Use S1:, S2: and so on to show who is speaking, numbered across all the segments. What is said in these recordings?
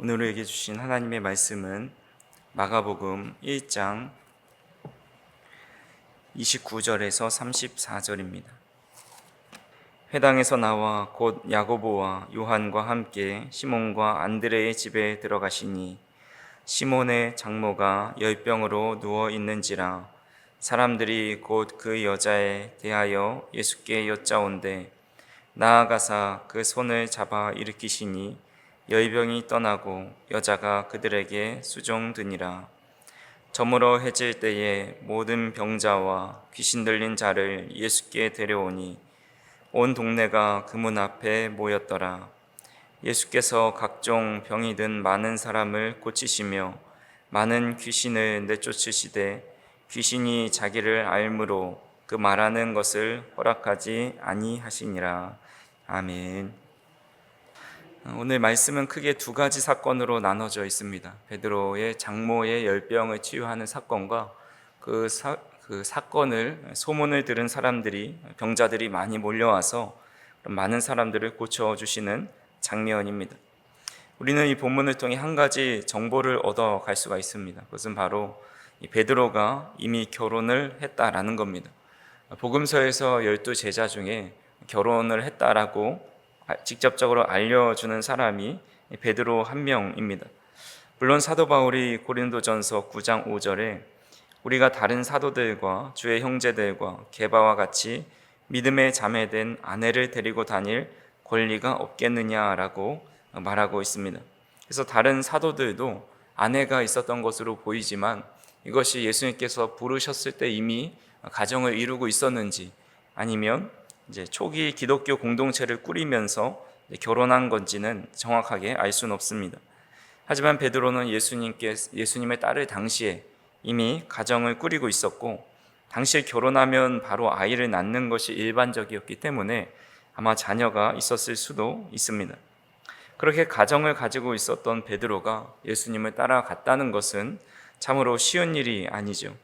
S1: 오늘 우리에게 주신 하나님의 말씀은 마가복음 1장 29절에서 34절입니다. 회당에서 나와 곧 야고보와 요한과 함께 시몬과 안드레의 집에 들어가시니 시몬의 장모가 열병으로 누워 있는지라 사람들이 곧 그 여자에 대하여 예수께 여짜온대 나아가사 그 손을 잡아 일으키시니 열병이 떠나고 여자가 그들에게 수종드니라. 저물어 해질 때에 모든 병자와 귀신 들린 자를 예수께 데려오니 온 동네가 그 문 앞에 모였더라. 예수께서 각종 병이 든 많은 사람을 고치시며 많은 귀신을 내쫓으시되 귀신이 자기를 알므로 그 말하는 것을 허락하지 아니하시니라. 아멘. 오늘 말씀은 크게 두 가지 사건으로 나눠져 있습니다. 베드로의 장모의 열병을 치유하는 사건과 그 사건을 소문을 들은 사람들이 병자들이 많이 몰려와서 많은 사람들을 고쳐주시는 장면입니다. 우리는 이 본문을 통해 한 가지 정보를 얻어갈 수가 있습니다. 그것은 바로 베드로가 이미 결혼을 했다라는 겁니다. 복음서에서 12제자 중에 결혼을 했다라고 직접적으로 알려주는 사람이 베드로 한 명입니다. 물론 사도 바울이 고린도전서 9장 5절에 우리가 다른 사도들과 주의 형제들과 게바와 같이 믿음의 자매된 아내를 데리고 다닐 권리가 없겠느냐라고 말하고 있습니다. 그래서 다른 사도들도 아내가 있었던 것으로 보이지만 이것이 예수님께서 부르셨을 때 이미 가정을 이루고 있었는지 아니면 이제 초기 기독교 공동체를 꾸리면서 결혼한 건지는 정확하게 알 수는 없습니다. 하지만 베드로는 예수님의 딸을 당시에 이미 가정을 꾸리고 있었고 당시에 결혼하면 바로 아이를 낳는 것이 일반적이었기 때문에 아마 자녀가 있었을 수도 있습니다. 그렇게 가정을 가지고 있었던 베드로가 예수님을 따라갔다는 것은 참으로 쉬운 일이 아니죠.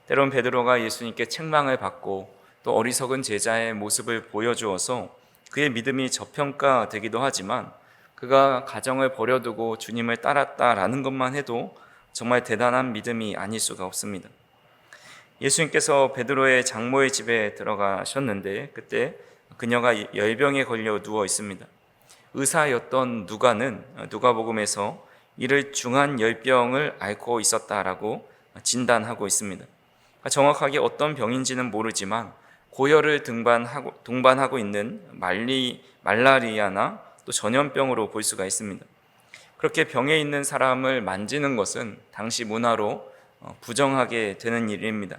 S1: 때론 베드로가 예수님께 책망을 받고 또 어리석은 제자의 모습을 보여주어서 그의 믿음이 저평가되기도 하지만 그가 가정을 버려두고 주님을 따랐다라는 것만 해도 정말 대단한 믿음이 아닐 수가 없습니다. 예수님께서 베드로의 장모의 집에 들어가셨는데 그때 그녀가 열병에 걸려 누워 있습니다. 의사였던 누가복음에서 이를 중한 열병을 앓고 있었다라고 진단하고 있습니다. 정확하게 어떤 병인지는 모르지만 고열을 동반하고 있는 말라리아나 또 전염병으로 볼 수가 있습니다. 그렇게 병에 있는 사람을 만지는 것은 당시 문화로 부정하게 되는 일입니다.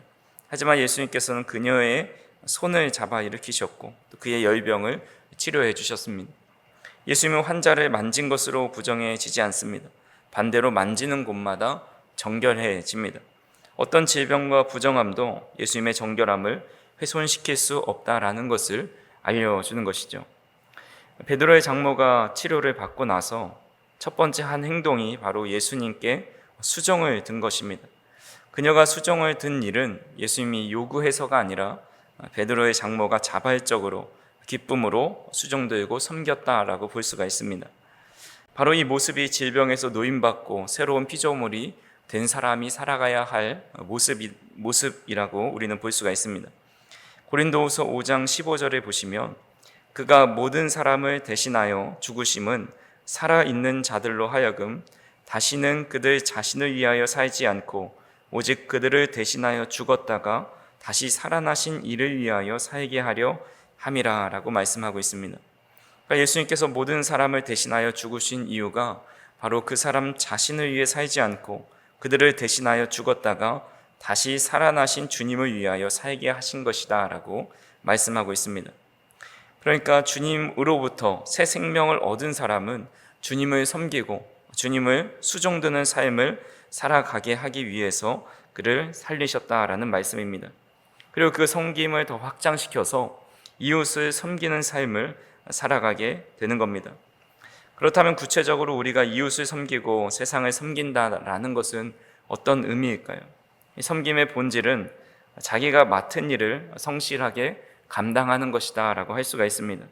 S1: 하지만 예수님께서는 그녀의 손을 잡아 일으키셨고 또 그의 열병을 치료해 주셨습니다. 예수님은 환자를 만진 것으로 부정해지지 않습니다. 반대로 만지는 곳마다 정결해집니다. 어떤 질병과 부정함도 예수님의 정결함을 훼손시킬 수 없다라는 것을 알려주는 것이죠. 베드로의 장모가 치료를 받고 나서 첫 번째 한 행동이 바로 예수님께 수정을 든 것입니다. 그녀가 수정을 든 일은 예수님이 요구해서가 아니라 베드로의 장모가 자발적으로 기쁨으로 수정들고 섬겼다라고 볼 수가 있습니다. 바로 이 모습이 질병에서 노임받고 새로운 피조물이 된 사람이 살아가야 할 모습이라고 우리는 볼 수가 있습니다. 고린도후서 5장 15절에 보시면 그가 모든 사람을 대신하여 죽으심은 살아있는 자들로 하여금 다시는 그들 자신을 위하여 살지 않고 오직 그들을 대신하여 죽었다가 다시 살아나신 이를 위하여 살게 하려 함이라 라고 말씀하고 있습니다. 그러니까 예수님께서 모든 사람을 대신하여 죽으신 이유가 바로 그 사람 자신을 위해 살지 않고 그들을 대신하여 죽었다가 다시 살아나신 주님을 위하여 살게 하신 것이다 라고 말씀하고 있습니다. 그러니까 주님으로부터 새 생명을 얻은 사람은 주님을 섬기고 주님을 수종드는 삶을 살아가게 하기 위해서 그를 살리셨다라는 말씀입니다. 그리고 그 섬김을 더 확장시켜서 이웃을 섬기는 삶을 살아가게 되는 겁니다. 그렇다면 구체적으로 우리가 이웃을 섬기고 세상을 섬긴다라는 것은 어떤 의미일까요? 이 섬김의 본질은 자기가 맡은 일을 성실하게 감당하는 것이다 라고 할 수가 있습니다.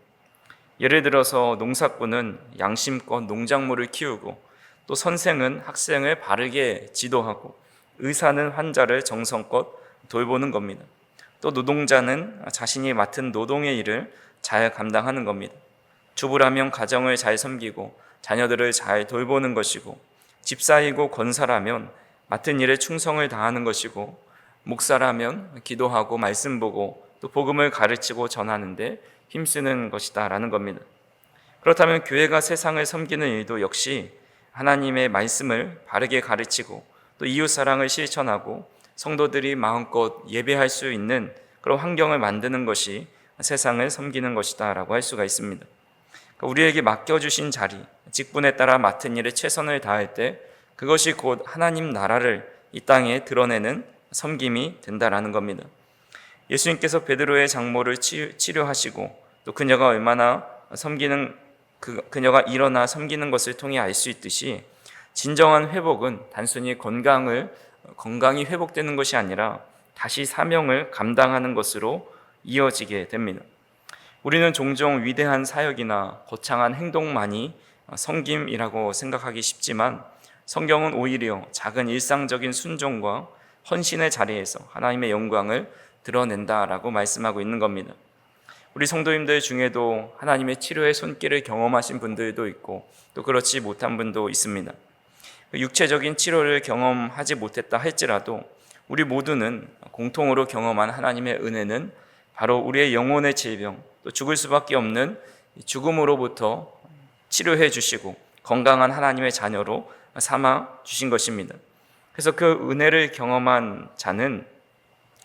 S1: 예를 들어서 농사꾼은 양심껏 농작물을 키우고 또 선생은 학생을 바르게 지도하고 의사는 환자를 정성껏 돌보는 겁니다. 또 노동자는 자신이 맡은 노동의 일을 잘 감당하는 겁니다. 주부라면 가정을 잘 섬기고 자녀들을 잘 돌보는 것이고, 집사이고 권사라면 맡은 일에 충성을 다하는 것이고, 목사라면 기도하고 말씀 보고 또 복음을 가르치고 전하는데 힘쓰는 것이다 라는 겁니다. 그렇다면 교회가 세상을 섬기는 일도 역시 하나님의 말씀을 바르게 가르치고 또 이웃사랑을 실천하고 성도들이 마음껏 예배할 수 있는 그런 환경을 만드는 것이 세상을 섬기는 것이다 라고 할 수가 있습니다. 우리에게 맡겨주신 자리, 직분에 따라 맡은 일에 최선을 다할 때 그것이 곧 하나님 나라를 이 땅에 드러내는 섬김이 된다라는 겁니다. 예수님께서 베드로의 장모를 치료하시고 또 그녀가 얼마나 그녀가 일어나 섬기는 것을 통해 알 수 있듯이, 진정한 회복은 단순히 건강이 회복되는 것이 아니라 다시 사명을 감당하는 것으로 이어지게 됩니다. 우리는 종종 위대한 사역이나 거창한 행동만이 섬김이라고 생각하기 쉽지만, 성경은 오히려 작은 일상적인 순종과 헌신의 자리에서 하나님의 영광을 드러낸다라고 말씀하고 있는 겁니다. 우리 성도님들 중에도 하나님의 치료의 손길을 경험하신 분들도 있고 또 그렇지 못한 분도 있습니다. 육체적인 치료를 경험하지 못했다 할지라도 우리 모두는 공통으로 경험한 하나님의 은혜는 바로 우리의 영혼의 질병, 또 죽을 수밖에 없는 죽음으로부터 치료해 주시고 건강한 하나님의 자녀로 삼아 주신 것입니다. 그래서 그 은혜를 경험한 자는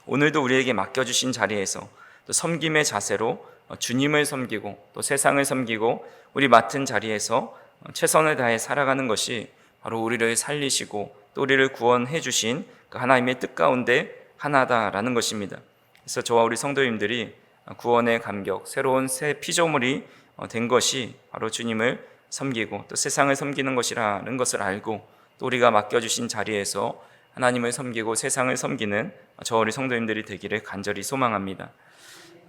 S1: 오늘도 우리에게 맡겨주신 자리에서 또 섬김의 자세로 주님을 섬기고 또 세상을 섬기고 우리 맡은 자리에서 최선을 다해 살아가는 것이 바로 우리를 살리시고 또 우리를 구원해 주신 그 하나님의 뜻 가운데 하나다라는 것입니다. 그래서 저와 우리 성도님들이 구원의 감격, 새로운 새 피조물이 된 것이 바로 주님을 섬기고 또 세상을 섬기는 것이라는 것을 알고, 또 우리가 맡겨주신 자리에서 하나님을 섬기고 세상을 섬기는 저와 우리 성도님들이 되기를 간절히 소망합니다.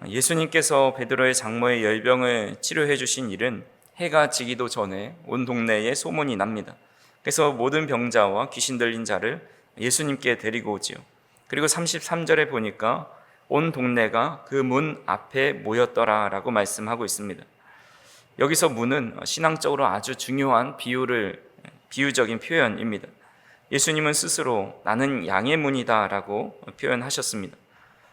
S1: 예수님께서 베드로의 장모의 열병을 치료해 주신 일은 해가 지기도 전에 온 동네에 소문이 납니다. 그래서 모든 병자와 귀신 들린 자를 예수님께 데리고 오지요. 그리고 33절에 보니까 온 동네가 그 문 앞에 모였더라라고 말씀하고 있습니다. 여기서 문은 신앙적으로 아주 중요한 비유적인 표현입니다. 예수님은 스스로 나는 양의 문이다라고 표현하셨습니다.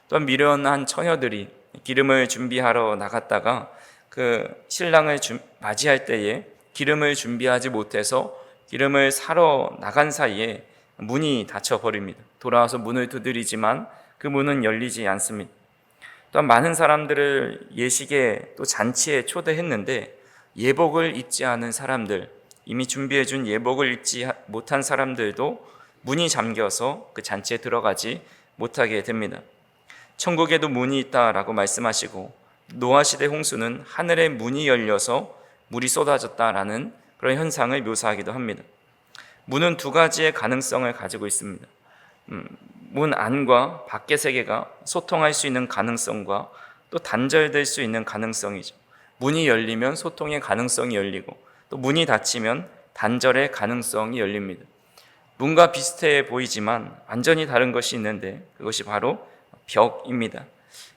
S1: 또한 미련한 처녀들이 기름을 준비하러 나갔다가 그 신랑을 맞이할 때에 기름을 준비하지 못해서 기름을 사러 나간 사이에 문이 닫혀버립니다. 돌아와서 문을 두드리지만 그 문은 열리지 않습니다. 또한 많은 사람들을 예식에 또 잔치에 초대했는데 예복을 입지 않은 사람들, 이미 준비해준 예복을 입지 못한 사람들도 문이 잠겨서 그 잔치에 들어가지 못하게 됩니다. 천국에도 문이 있다라고 말씀하시고, 노아시대 홍수는 하늘의 문이 열려서 물이 쏟아졌다라는 그런 현상을 묘사하기도 합니다. 문은 두 가지의 가능성을 가지고 있습니다. 문 안과 밖의 세계가 소통할 수 있는 가능성과 또 단절될 수 있는 가능성이죠. 문이 열리면 소통의 가능성이 열리고 또 문이 닫히면 단절의 가능성이 열립니다. 문과 비슷해 보이지만 완전히 다른 것이 있는데 그것이 바로 벽입니다.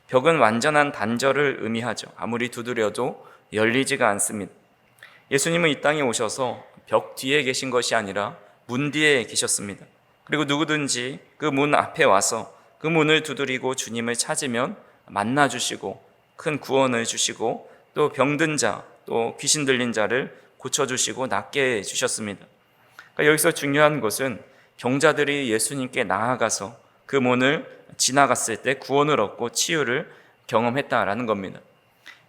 S1: 벽은 완전한 단절을 의미하죠. 아무리 두드려도 열리지가 않습니다. 예수님은 이 땅에 오셔서 벽 뒤에 계신 것이 아니라 문 뒤에 계셨습니다. 그리고 누구든지 그 문 앞에 와서 그 문을 두드리고 주님을 찾으면 만나주시고 큰 구원을 주시고 또 병든 자, 또 귀신 들린 자를 고쳐주시고 낫게 해주셨습니다. 그러니까 여기서 중요한 것은 병자들이 예수님께 나아가서 그 문을 지나갔을 때 구원을 얻고 치유를 경험했다라는 겁니다.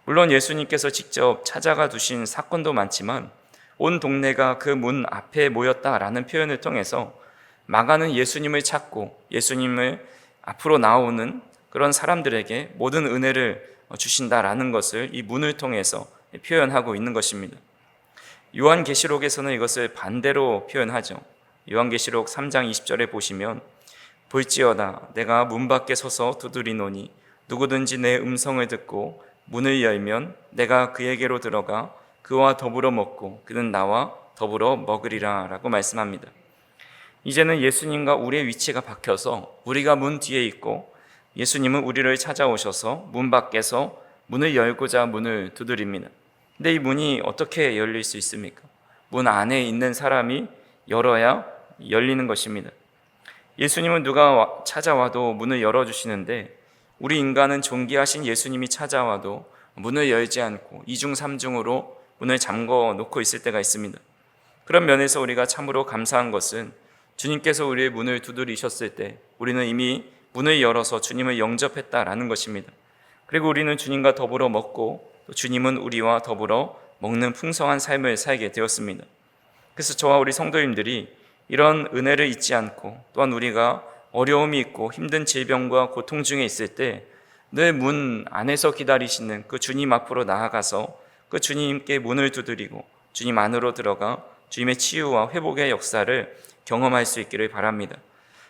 S1: 물론 예수님께서 직접 찾아가 두신 사건도 많지만 온 동네가 그 문 앞에 모였다라는 표현을 통해서 마가는 예수님을 찾고 예수님을 앞으로 나오는 그런 사람들에게 모든 은혜를 주신다라는 것을 이 문을 통해서 표현하고 있는 것입니다. 요한계시록에서는 이것을 반대로 표현하죠. 요한계시록 3장 20절에 보시면 볼지어다 내가 문 밖에 서서 두드리노니 누구든지 내 음성을 듣고 문을 열면 내가 그에게로 들어가 그와 더불어 먹고 그는 나와 더불어 먹으리라 라고 말씀합니다. 이제는 예수님과 우리의 위치가 바뀌어서 우리가 문 뒤에 있고 예수님은 우리를 찾아오셔서 문 밖에서 문을 열고자 문을 두드립니다. 근데 이 문이 어떻게 열릴 수 있습니까? 문 안에 있는 사람이 열어야 열리는 것입니다. 예수님은 누가 찾아와도 문을 열어주시는데 우리 인간은 존귀하신 예수님이 찾아와도 문을 열지 않고 이중삼중으로 문을 잠궈 놓고 있을 때가 있습니다. 그런 면에서 우리가 참으로 감사한 것은 주님께서 우리의 문을 두드리셨을 때 우리는 이미 문을 열어서 주님을 영접했다라는 것입니다. 그리고 우리는 주님과 더불어 먹고 또 주님은 우리와 더불어 먹는 풍성한 삶을 살게 되었습니다. 그래서 저와 우리 성도님들이 이런 은혜를 잊지 않고 또한 우리가 어려움이 있고 힘든 질병과 고통 중에 있을 때 늘 문 안에서 기다리시는 그 주님 앞으로 나아가서 그 주님께 문을 두드리고 주님 안으로 들어가 주님의 치유와 회복의 역사를 경험할 수 있기를 바랍니다.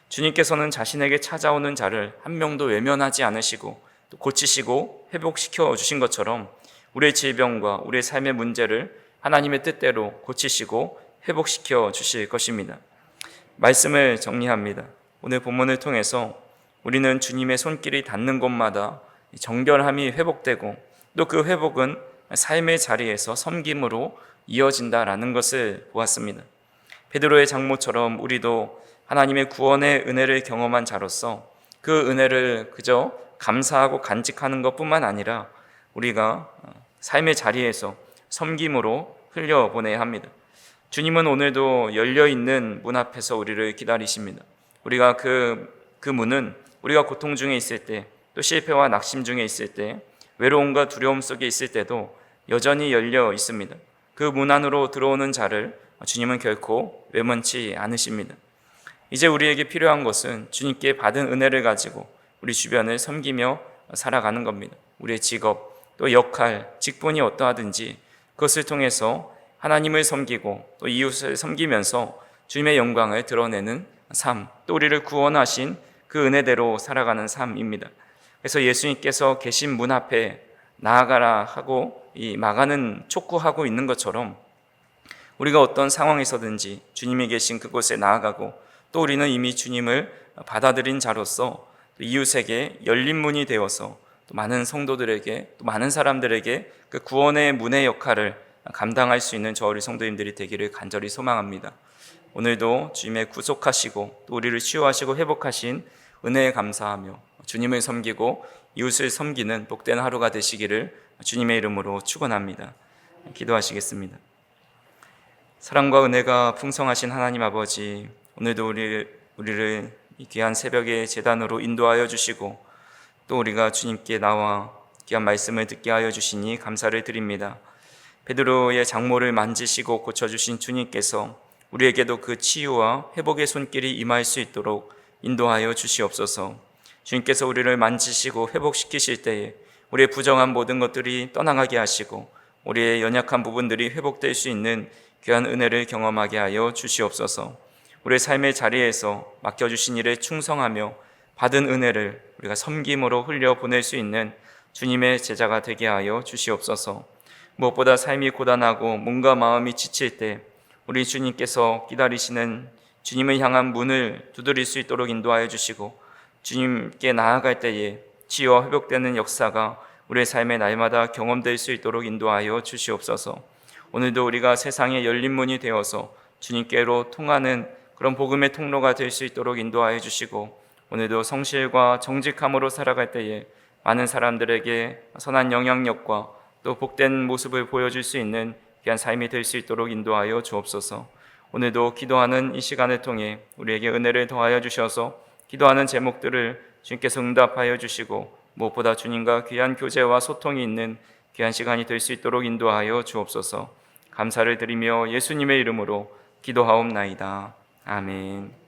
S1: 주님께서는 자신에게 찾아오는 자를 한 명도 외면하지 않으시고 또 고치시고 회복시켜 주신 것처럼 우리의 질병과 우리의 삶의 문제를 하나님의 뜻대로 고치시고 회복시켜 주실 것입니다. 말씀을 정리합니다. 오늘 본문을 통해서 우리는 주님의 손길이 닿는 곳마다 정결함이 회복되고 또 그 회복은 삶의 자리에서 섬김으로 이어진다라는 것을 보았습니다. 베드로의 장모처럼 우리도 하나님의 구원의 은혜를 경험한 자로서 그 은혜를 그저 감사하고 간직하는 것뿐만 아니라 우리가 삶의 자리에서 섬김으로 흘려보내야 합니다. 주님은 오늘도 열려있는 문 앞에서 우리를 기다리십니다. 우리가 그 문은 우리가 고통 중에 있을 때, 또 실패와 낙심 중에 있을 때, 외로움과 두려움 속에 있을 때도 여전히 열려 있습니다. 그 문 안으로 들어오는 자를 주님은 결코 외면치 않으십니다. 이제 우리에게 필요한 것은 주님께 받은 은혜를 가지고 우리 주변을 섬기며 살아가는 겁니다. 우리의 직업, 또 역할, 직분이 어떠하든지 그것을 통해서 하나님을 섬기고 또 이웃을 섬기면서 주님의 영광을 드러내는 삶, 또 우리를 구원하신 그 은혜대로 살아가는 삶입니다. 그래서 예수님께서 계신 문 앞에 나아가라 하고 이 마가는 촉구하고 있는 것처럼 우리가 어떤 상황에서든지 주님이 계신 그곳에 나아가고 또 우리는 이미 주님을 받아들인 자로서 이웃에게 열린 문이 되어서 또 많은 성도들에게 또 많은 사람들에게 그 구원의 문의 역할을 감당할 수 있는 저 우리 성도님들이 되기를 간절히 소망합니다. 오늘도 주님의 구속하시고 또 우리를 치유하시고 회복하신 은혜에 감사하며 주님을 섬기고 이웃을 섬기는 복된 하루가 되시기를 주님의 이름으로 축원합니다. 기도하시겠습니다. 사랑과 은혜가 풍성하신 하나님 아버지, 오늘도 우리를 이 귀한 새벽의 제단으로 인도하여 주시고 또 우리가 주님께 나와 귀한 말씀을 듣게 하여 주시니 감사를 드립니다. 베드로의 장모를 만지시고 고쳐주신 주님께서 우리에게도 그 치유와 회복의 손길이 임할 수 있도록 인도하여 주시옵소서. 주님께서 우리를 만지시고 회복시키실 때에 우리의 부정한 모든 것들이 떠나가게 하시고 우리의 연약한 부분들이 회복될 수 있는 귀한 은혜를 경험하게 하여 주시옵소서. 우리의 삶의 자리에서 맡겨주신 일에 충성하며 받은 은혜를 우리가 섬김으로 흘려보낼 수 있는 주님의 제자가 되게 하여 주시옵소서. 무엇보다 삶이 고단하고 몸과 마음이 지칠 때 우리 주님께서 기다리시는 주님을 향한 문을 두드릴 수 있도록 인도하여 주시고 주님께 나아갈 때에 치유와 회복되는 역사가 우리의 삶의 날마다 경험될 수 있도록 인도하여 주시옵소서. 오늘도 우리가 세상에 열린 문이 되어서 주님께로 통하는 그런 복음의 통로가 될 수 있도록 인도하여 주시고 오늘도 성실과 정직함으로 살아갈 때에 많은 사람들에게 선한 영향력과 또 복된 모습을 보여줄 수 있는 귀한 삶이 될 수 있도록 인도하여 주옵소서. 오늘도 기도하는 이 시간을 통해 우리에게 은혜를 더하여 주셔서 기도하는 제목들을 주님께서 응답하여 주시고 무엇보다 주님과 귀한 교제와 소통이 있는 귀한 시간이 될 수 있도록 인도하여 주옵소서. 감사를 드리며 예수님의 이름으로 기도하옵나이다. 아멘.